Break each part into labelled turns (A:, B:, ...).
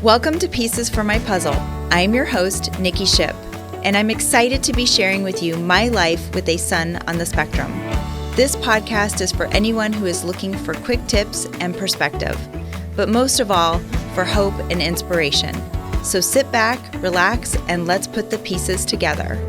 A: Welcome to Pieces for My Puzzle. I'm your host, Nikki Ship, and I'm excited to be sharing with you my life with a son on the spectrum. This podcast is for anyone who is looking for quick tips and perspective, but most of all, for hope and inspiration. So sit back, relax, and let's put the pieces together.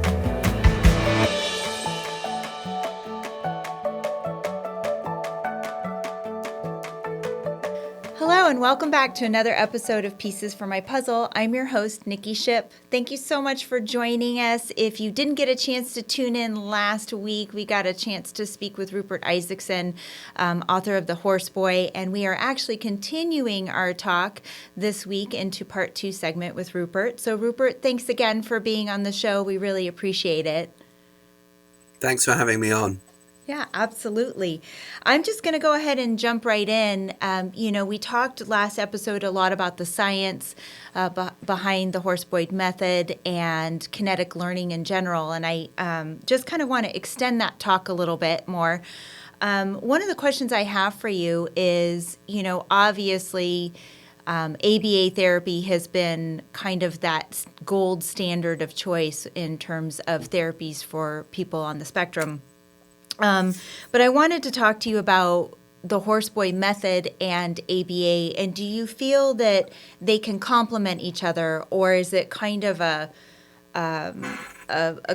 A: Hello and welcome back to another episode of Pieces for My Puzzle. I'm your host, Nikki Ship. Thank you so much for joining us. If you didn't get a chance to tune in last week, we got a chance to speak with Rupert Isaacson, author of The Horse Boy, and we are actually continuing our talk this week into part 2 segment with Rupert. So Rupert, thanks again for being on the show. We really appreciate it.
B: Thanks for having me on.
A: Yeah, absolutely. I'm just going to go ahead and jump right in. We talked last episode a lot about the science behind the Horse Boy method and kinetic learning in general, and I just kind of want to extend that talk a little bit more. One of the questions I have for you is, obviously ABA therapy has been kind of that gold standard of choice in terms of therapies for people on the spectrum. But I wanted to talk to you about the Horse Boy method and ABA, and do you feel that they can complement each other, or is it kind of a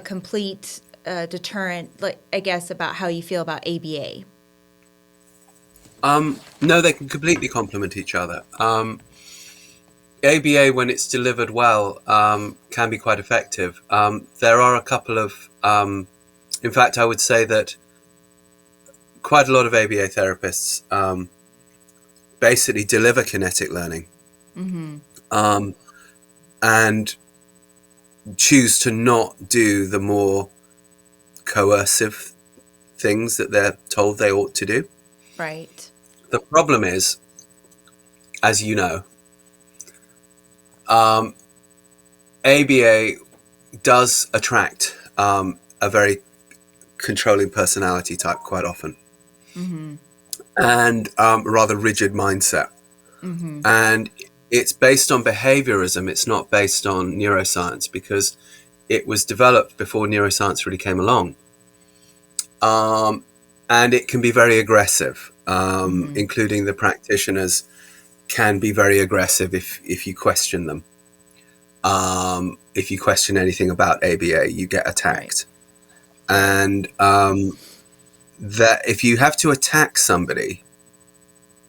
A: complete deterrent, like, I guess, about how you feel about ABA?
B: No, they can completely complement each other. ABA, when it's delivered well, can be quite effective. There are a couple of, in fact, I would say that quite a lot of ABA therapists basically deliver kinetic learning, and choose to not do the more coercive things that they're told they ought to do.
A: Right.
B: The problem is, as you know, ABA does attract a very controlling personality type quite often. And rather rigid mindset. And it's based on behaviorism. It's not based on neuroscience, because it was developed before neuroscience really came along. And it can be very aggressive, including the practitioners can be very aggressive if you question them. If you question anything about ABA, you get attacked. Right. And that if you have to attack somebody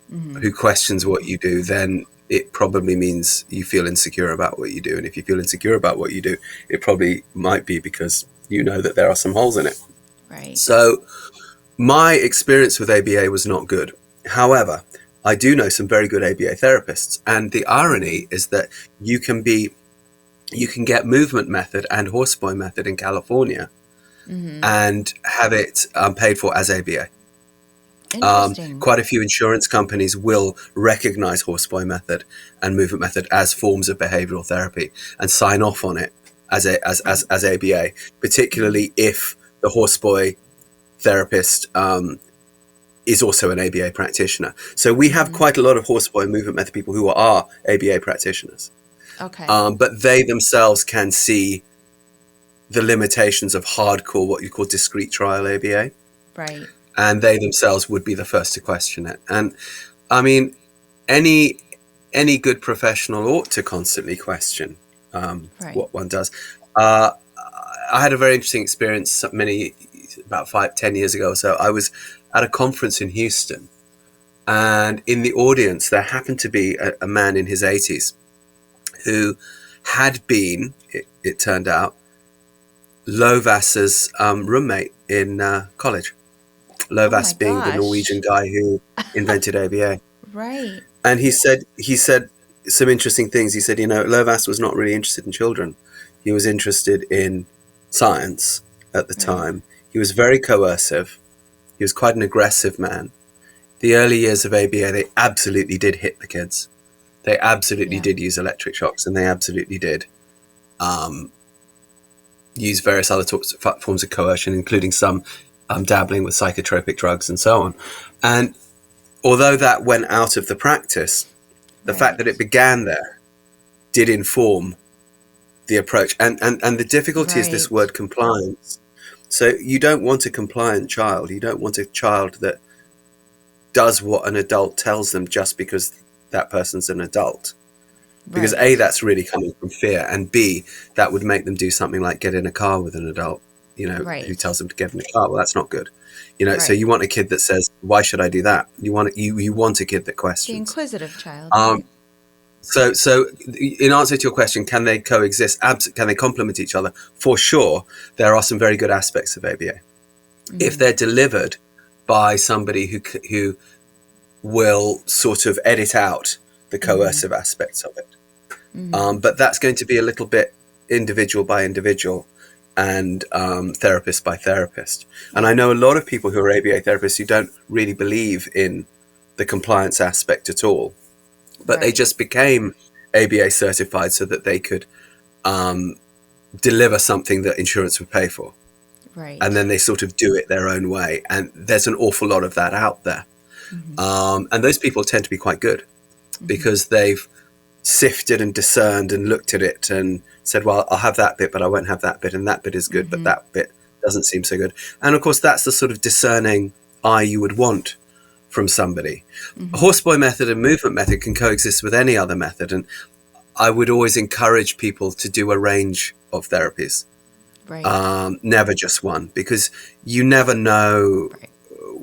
B: who questions what you do, then it probably means you feel insecure about what you do. And if you feel insecure about what you do, it probably might be because you know that there are some holes in it.
A: Right.
B: So my experience with ABA was not good. However, I do know some very good ABA therapists. And the irony is that you can get movement method and Horse Boy method in California and have it paid for as ABA. Quite a few insurance companies will recognize Horse Boy method and movement method as forms of behavioral therapy and sign off on it as ABA, particularly if the Horse Boy therapist is also an ABA practitioner. So we have quite a lot of Horse Boy movement method people who are ABA practitioners.
A: Okay.
B: But they themselves can see the limitations of hardcore, what you call discrete trial ABA.
A: Right.
B: And they themselves would be the first to question it. And I mean, any good professional ought to constantly question what one does. I had a very interesting experience about 5-10 years ago or so. I was at a conference in Houston, and in the audience there happened to be a man in his 80s who had been, it turned out, Lovaas's roommate in college. Lovaas being the Norwegian guy who invented ABA.
A: Right.
B: And he said some interesting things. He said, Lovaas was not really interested in children. He was interested in science at the time. He was very coercive. He was quite an aggressive man. The early years of ABA, they absolutely did hit the kids. They absolutely did use electric shocks, and they absolutely did use various other forms of coercion, including some dabbling with psychotropic drugs and so on. And although that went out of the practice, the fact that it began there did inform the approach. And the difficulty is this
A: Right.
B: word compliance. So you don't want a compliant child. You don't want a child that does what an adult tells them just because that person's an adult. Because A,
A: Right.
B: that's really coming from fear, and B, that would make them do something like get in a car with an adult, who
A: Right.
B: tells them to get in a car. Well, that's not good. So
A: Right.
B: you want a kid that says, why should I do that? You want a kid that
A: The
B: questions.
A: inquisitive child,
B: Um,
A: right?
B: so in answer to your question, can they coexist? Can they complement each other? For sure, there are some very good aspects of ABA. If they're delivered by somebody who will sort of edit out the coercive aspects of it. But that's going to be a little bit individual by individual and therapist by therapist. And I know a lot of people who are ABA therapists who don't really believe in the compliance aspect at all, but they
A: Right.
B: just became ABA certified so that they could deliver something that insurance would pay for.
A: Right.
B: And then they sort of do it their own way. And there's an awful lot of that out there. And those people tend to be quite good because they've sifted and discerned and looked at it and said, well, I'll have that bit, but I won't have that bit. And that bit is good, but that bit doesn't seem so good. And of course, that's the sort of discerning eye you would want from somebody. A horseboy method and movement method can coexist with any other method. And I would always encourage people to do a range of therapies,
A: Right.
B: never just one, because you never know
A: Right.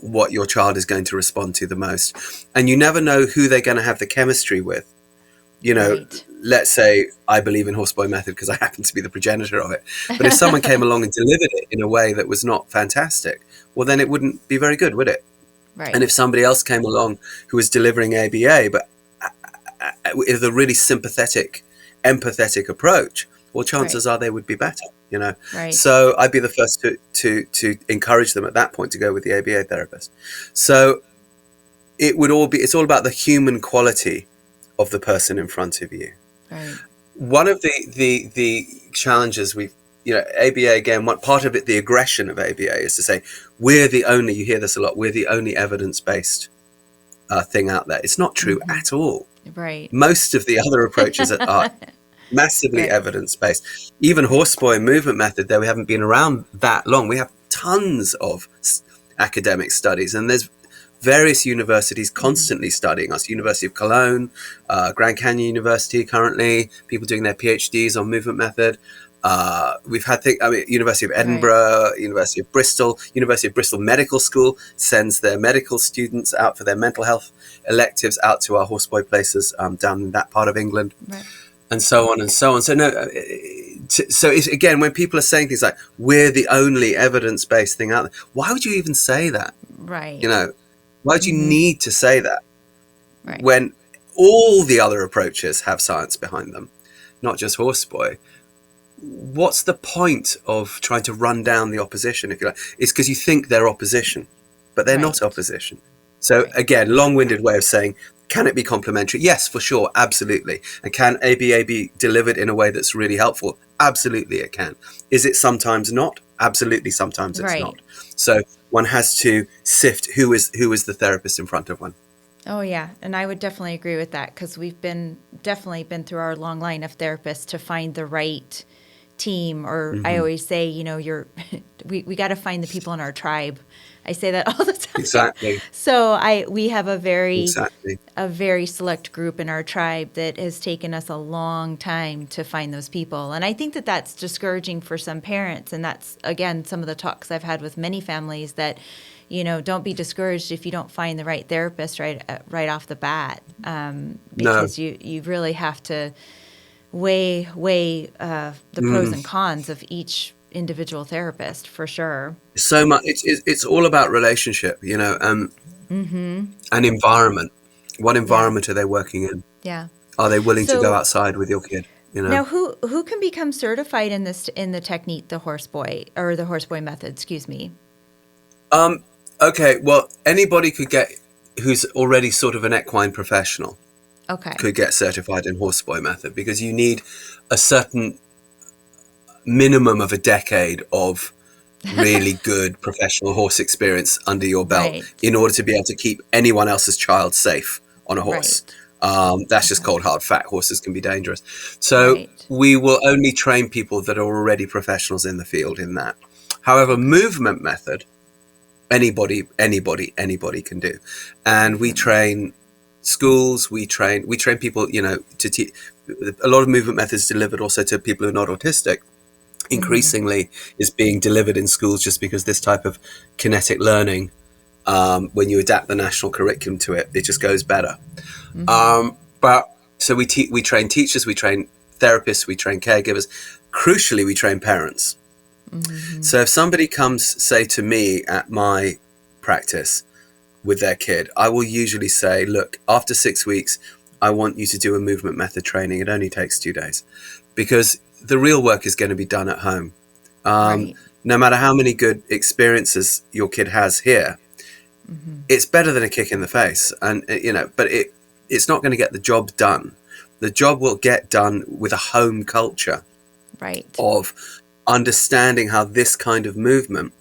B: what your child is going to respond to the most. And you never know who they're going to have the chemistry with.
A: Right.
B: Let's say I believe in horseboy method because I happen to be the progenitor of it. But if someone came along and delivered it in a way that was not fantastic, well, then it wouldn't be very good, would it?
A: Right.
B: And if somebody else came along who was delivering ABA, but with a really sympathetic, empathetic approach, well, chances are they would be better,
A: Right.
B: So I'd be the first to encourage them at that point to go with the ABA therapist. So it's all about the human quality of the person in front of you.
A: Right.
B: One of the challenges ABA, again, one part of it, the aggression of ABA is to say, you hear this a lot, we're the only evidence-based thing out there. It's not true at all.
A: Right.
B: Most of the other approaches are massively
A: Right.
B: evidence-based. Even horseboy and movement method, though we haven't been around that long, we have tons of academic studies, and there's various universities constantly studying us. University of Cologne, Grand Canyon University currently, people doing their PhDs on movement method. We've had University of Edinburgh, University of Bristol Medical School sends their medical students out for their mental health electives out to our horseboy places down in that part of England.
A: Right.
B: And so on and so on. So it's, again, when people are saying things like, we're the only evidence-based thing out there, why would you even say that?
A: Right.
B: Why do you need to say that
A: Right.
B: when all the other approaches have science behind them, not just horseboy? What's the point of trying to run down the opposition, if you like? It's because you think they're opposition, but they're not opposition. So again, long-winded way of saying, can it be complementary? Yes, for sure, absolutely. And can ABA be delivered in a way that's really helpful? Absolutely, it can. Is it sometimes not? Absolutely, sometimes it's not. So one has to sift who is the therapist in front of one.
A: Oh yeah, and I would definitely agree with that because we've definitely been through our long line of therapists to find the right team. Or I always say, we got to find the people in our tribe. I say that all the time.
B: Exactly.
A: So we have a very select group in our tribe that has taken us a long time to find those people. And I think that that's discouraging for some parents. And that's, again, some of the talks I've had with many families that, don't be discouraged if you don't find the right therapist right off the bat. Because you really have to weigh the pros and cons of each individual therapist, for sure.
B: So much. It's all about relationship, and environment. What environment are they working in?
A: Yeah.
B: Are they willing to go outside with your kid?
A: Now, who can become certified in the technique, the horseboy or the horseboy method? Excuse me.
B: Okay. Well, anybody who's already sort of an equine professional.
A: Okay.
B: Could get certified in horseboy method because you need a certain minimum of a decade of really good professional horse experience under your belt in order to be able to keep anyone else's child safe on a horse. That's just cold hard fact. Horses can be dangerous. So
A: Right.
B: we will only train people that are already professionals in the field in that. However, movement method, anybody can do. And we train schools, we train people, to teach. A lot of movement methods delivered also to people who are not autistic. Increasingly is being delivered in schools, just because this type of kinetic learning, when you adapt the national curriculum to it, it just goes better. But so we train teachers, we train therapists, we train caregivers. Crucially, we train parents. So if somebody comes, say, to me at my practice with their kid, I will usually say, look, after 6 weeks, I want you to do a movement method training. It only takes 2 days, because the real work is going to be done at home.
A: Right.
B: No matter how many good experiences your kid has here, it's better than a kick in the face. And, but it's not going to get the job done. The job will get done with a home culture
A: Right.
B: of understanding how this kind of movement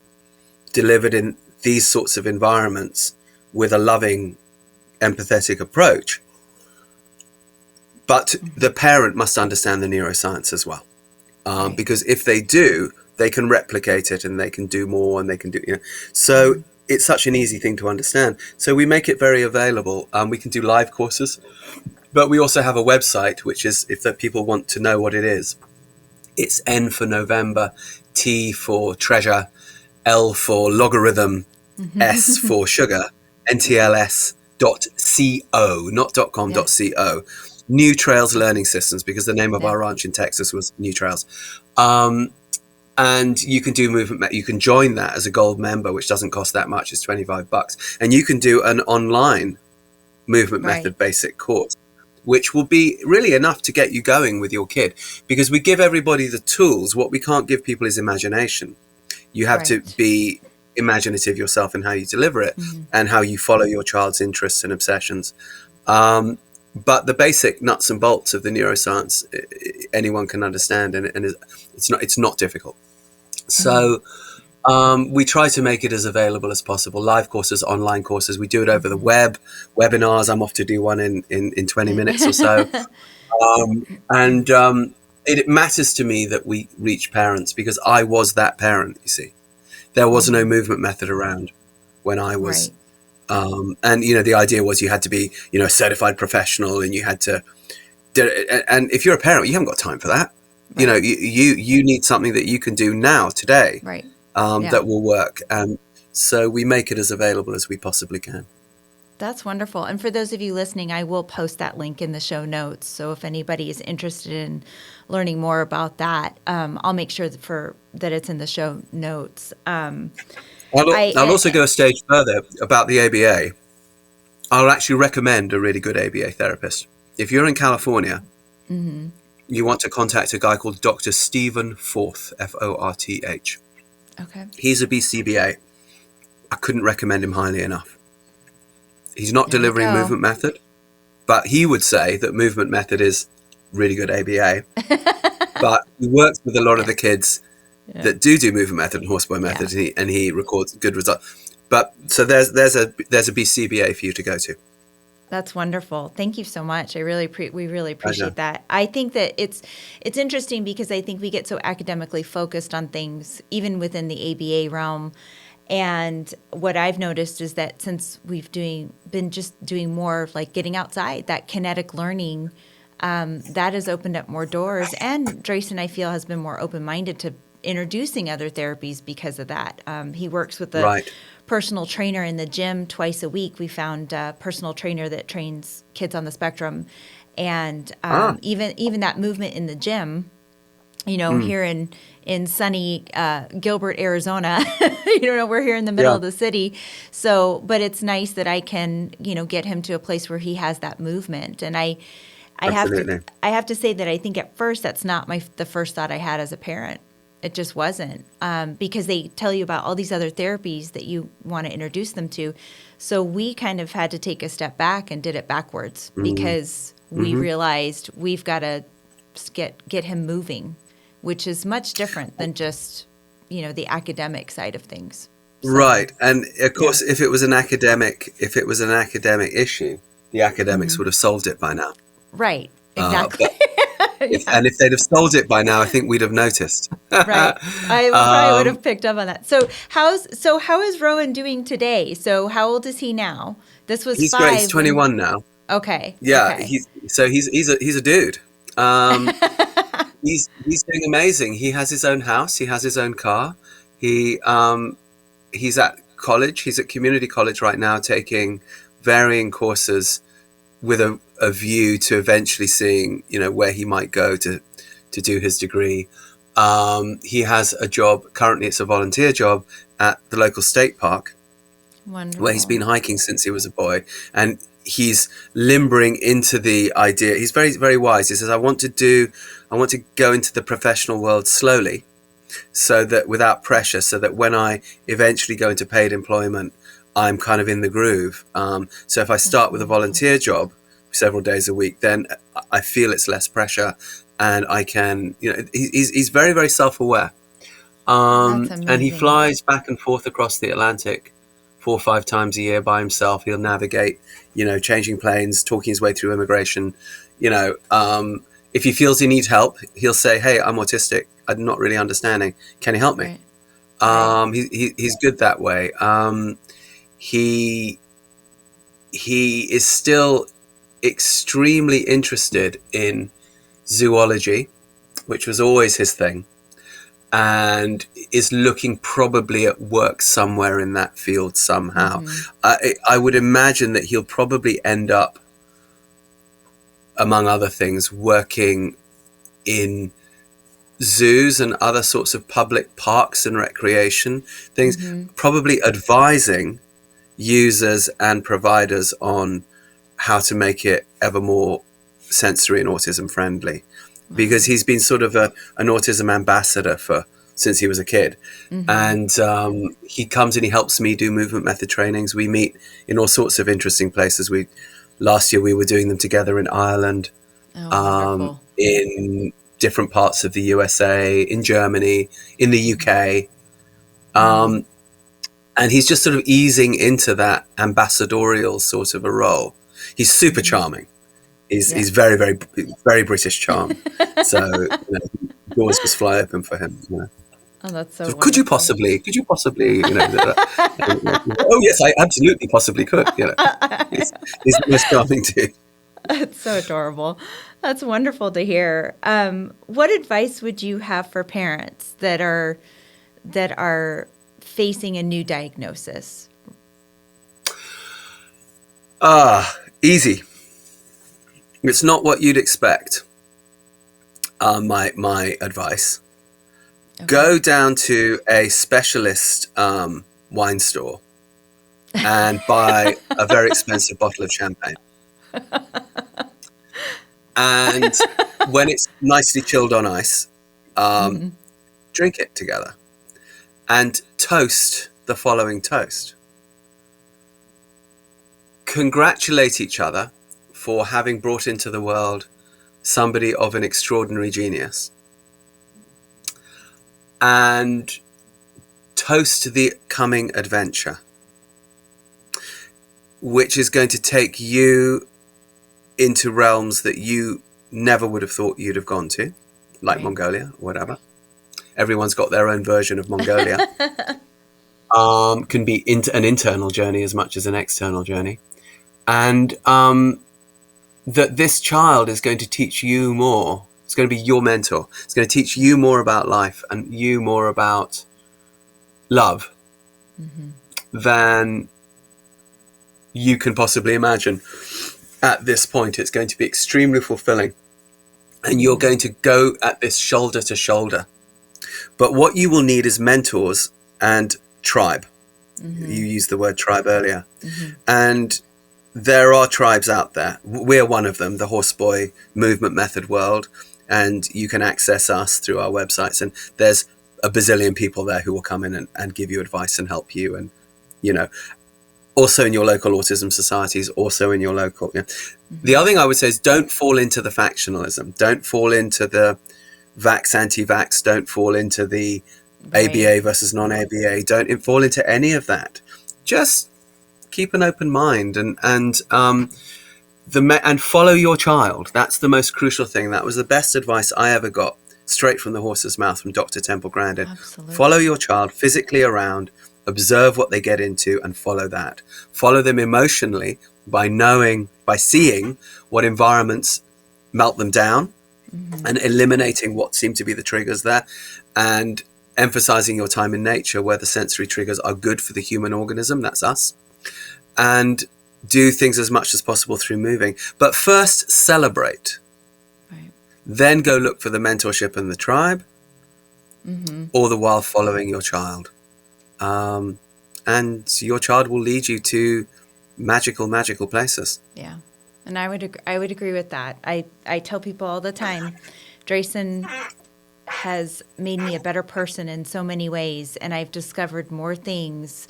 B: delivered in these sorts of environments with a loving, empathetic approach. But the parent must understand the neuroscience as well. Because if they do, they can replicate it and they can do more and they can do, So it's such an easy thing to understand. So we make it very available. We can do live courses, but we also have a website, which is, if the people want to know what it is, it's N for November, T for treasure, L for logarithm, S for sugar, ntls.co, not .com, .co. New Trails Learning Systems, because the name of our ranch in Texas was New Trails. And you can do movement. You can join that as a gold member, which doesn't cost that much. It's $25. And you can do an online movement method basic course, which will be really enough to get you going with your kid, because we give everybody the tools. What we can't give people is imagination. You have to be imaginative yourself in how you deliver it and how you follow your child's interests and obsessions. But the basic nuts and bolts of the neuroscience, anyone can understand, and it's not difficult. So we try to make it as available as possible. Live courses, online courses. We do it over the web, webinars. I'm off to do one in 20 minutes or so. It matters to me that we reach parents, because I was that parent, you see. There was no movement method around when I was... and, the idea was you had to be, a certified professional, and you had to... And if you're a parent, you haven't got time for that. You need something that you can do now, today, that will work. And so we make it as available as we possibly can.
A: That's wonderful. And for those of you listening, I will post that link in the show notes. So if anybody is interested in learning more about that, I'll make sure that it's in the show notes.
B: I'll also go a stage further about the ABA. I'll actually recommend a really good ABA therapist. If you're in California, you want to contact a guy called Dr. Stephen Forth, Forth.
A: Okay.
B: He's a BCBA. I couldn't recommend him highly enough. He's not delivering movement method, but he would say that movement method is really good ABA. But he works with a lot of the kids that do movement method and horseboy method, and he records good results. But so there's a BCBA for you to go to.
A: That's wonderful. Thank you so much. We really appreciate that. I think that it's interesting, because I think we get so academically focused on things, even within the ABA realm. And what I've noticed is that since we've been just doing more like getting outside, that kinetic learning, that has opened up more doors. And Drayson, I feel, has been more open-minded to introducing other therapies because of that. He works with a personal trainer in the gym twice a week. We found a personal trainer that trains kids on the spectrum. And even that movement in the gym, here in sunny Gilbert, Arizona, we're here in the middle of the city. So, but it's nice that I can, get him to a place where he has that movement. And I have to say that I think at first that's not the first thought I had as a parent. It just wasn't, because they tell you about all these other therapies that you want to introduce them to. So we kind of had to take a step back and did it backwards, because we realized we've got to get him moving, which is much different than just, the academic side of things. So,
B: right. And of course, if it was an academic issue, the academics would have solved it by now.
A: Right. Exactly.
B: But if they'd have solved it by now, I think we'd have noticed.
A: Right. I probably would have picked up on that. So how is Rowan doing today? So how old is he now? This was
B: He's
A: 5.
B: great. He's 21 now.
A: Okay.
B: Yeah.
A: Okay.
B: He's a dude. He's doing amazing. He has his own house. He has his own car. He's at college. He's at community college right now, taking varying courses with a view to eventually seeing, where he might go to do his degree. He has a job. Currently, it's a volunteer job at the local state park.
A: Wonderful.
B: Where he's been hiking since he was a boy, and he's limbering into the idea. He's very, very wise. He says, I want to go into the professional world slowly, so that without pressure, so that when I eventually go into paid employment, I'm kind of in the groove. So if I start with a volunteer job several days a week, then I feel it's less pressure, and I can, he's very, very self-aware. And he flies back and forth across the Atlantic 4 or 5 times a year by himself. He'll navigate, changing planes, talking his way through immigration. If he feels he needs help, he'll say, hey, I'm autistic. I'm not really understanding. Can you help me? Right. He's good that way. He is still extremely interested in zoology, which was always his thing, and is looking probably at work somewhere in that field somehow. I would imagine that he'll probably end up, among other things, working in zoos and other sorts of public parks and recreation things, probably advising users and providers on how to make it ever more sensory and autism friendly, because he's been sort of an autism ambassador since he was a kid. And he comes and he helps me do movement method trainings. We meet in all sorts of interesting places. Last year we were doing them together in Ireland, in different parts of the USA, in Germany, in the UK. And he's just sort of easing into that ambassadorial sort of a role. He's super charming. He's very, very, very British charm. So doors just fly open for him.
A: Oh, that's so.
B: Could you possibly? Oh yes, I absolutely possibly could. He's the most charming dude.
A: That's so adorable. That's wonderful to hear. What advice would you have for parents that are facing a new diagnosis?
B: Easy. It's not what you'd expect. My advice. Okay. Go down to a specialist wine store and buy a very expensive bottle of champagne. And when it's nicely chilled on ice, drink it together and toast the following toast. Congratulate each other for having brought into the world somebody of an extraordinary genius, and toast the coming adventure, which is going to take you into realms that you never would have thought you'd have gone to, like Mongolia or whatever. Everyone's got their own version of Mongolia. Can be an internal journey as much as an external journey. And that this child is going to teach you more. It's going to be your mentor. It's going to teach you more about life and you more about love than you can possibly imagine. At this point, it's going to be extremely fulfilling. And you're going to go at this shoulder to shoulder. But what you will need is mentors and tribe. You used the word tribe earlier. And there are tribes out there. We're one of them, the Horseboy Movement Method World. And you can access us through our websites. And there's a bazillion people there who will come in and give you advice and help you. And, also in your local autism societies, also in your local. The other thing I would say is don't fall into the factionalism. Don't fall into the vax, anti-vax. Don't fall into the ABA versus non-ABA. Don't fall into any of that. Just keep an open mind and and follow your child. That's the most crucial thing. That was the best advice I ever got, straight from the horse's mouth, from Dr. Temple Grandin.
A: Absolutely.
B: Follow your child physically around, observe what they get into, and follow that. Follow them emotionally by seeing what environments melt them down, and eliminating what seem to be the triggers there, and emphasizing your time in nature where the sensory triggers are good for the human organism, that's us, and do things as much as possible through moving. But first, celebrate.
A: Right.
B: Then go look for the mentorship and the tribe, all the while following your child. And your child will lead you to magical, magical places.
A: Yeah. And I would agree with that. I tell people all the time, Drayson has made me a better person in so many ways, and I've discovered more things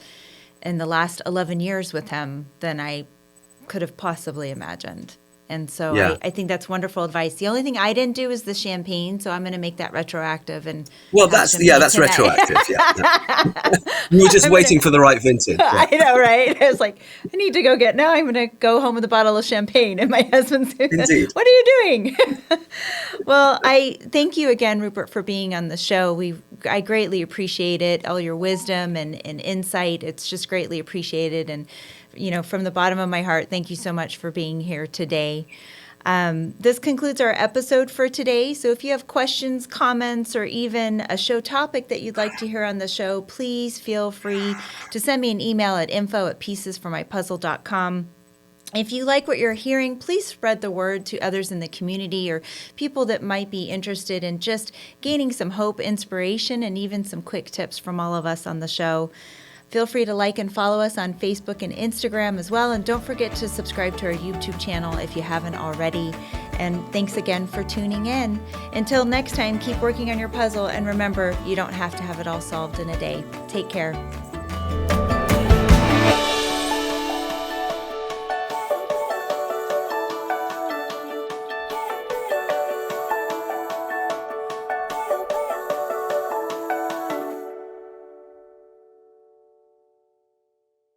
A: in the last 11 years with him than I could have possibly imagined. And so
B: Yeah.
A: I think that's wonderful advice. The only thing I didn't do is the champagne, so I'm going to make that retroactive. And
B: Well,
A: have
B: that's
A: champagne tonight.
B: retroactive. Yeah. You were just waiting for the right vintage. Yeah.
A: I know, right? I was like, I need to go now I'm going to go home with a bottle of champagne. And my husband's,
B: Indeed.
A: what are you doing? Well, I thank you again, Rupert, for being on the show. I greatly appreciate it, all your wisdom and insight. It's just greatly appreciated. And, from the bottom of my heart, thank you so much for being here today. This concludes our episode for today. So if you have questions, comments, or even a show topic that you'd like to hear on the show, please feel free to send me an email at info@piecesformypuzzle.com. If you like what you're hearing, please spread the word to others in the community or people that might be interested in just gaining some hope, inspiration, and even some quick tips from all of us on the show. Feel free to like and follow us on Facebook and Instagram as well. And don't forget to subscribe to our YouTube channel if you haven't already. And thanks again for tuning in. Until next time, keep working on your puzzle. And remember, you don't have to have it all solved in a day. Take care.